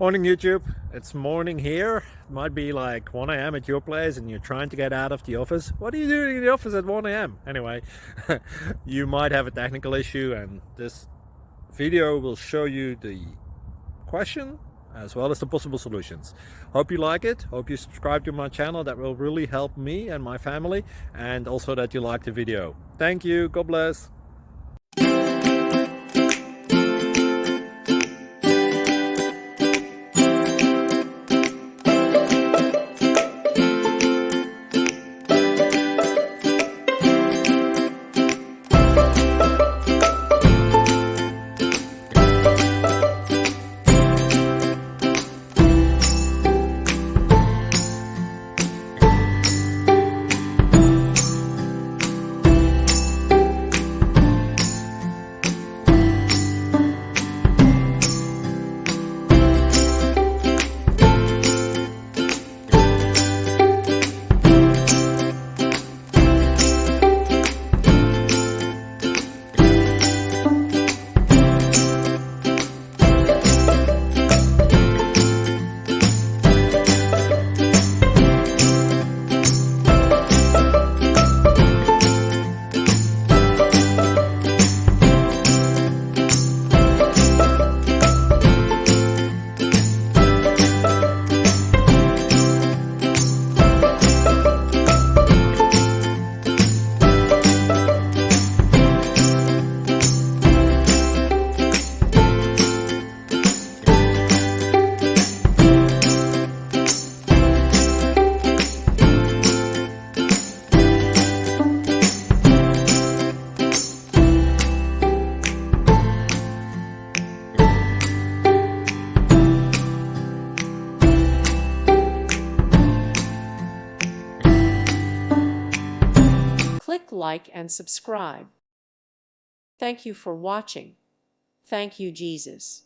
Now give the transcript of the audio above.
Morning YouTube, it's morning here. It might be like 1 a.m. at your place and you're trying to get out of the office. What are you doing in the office at 1 a.m.? Anyway, you might have a technical issue and this video will show you the question as well as the possible solutions. Hope you like it, hope you subscribe to my channel. That will really help me and my family, and also that you like the video. Thank you, God bless. Click like and subscribe. Thank you for watching. Thank you, Jesus.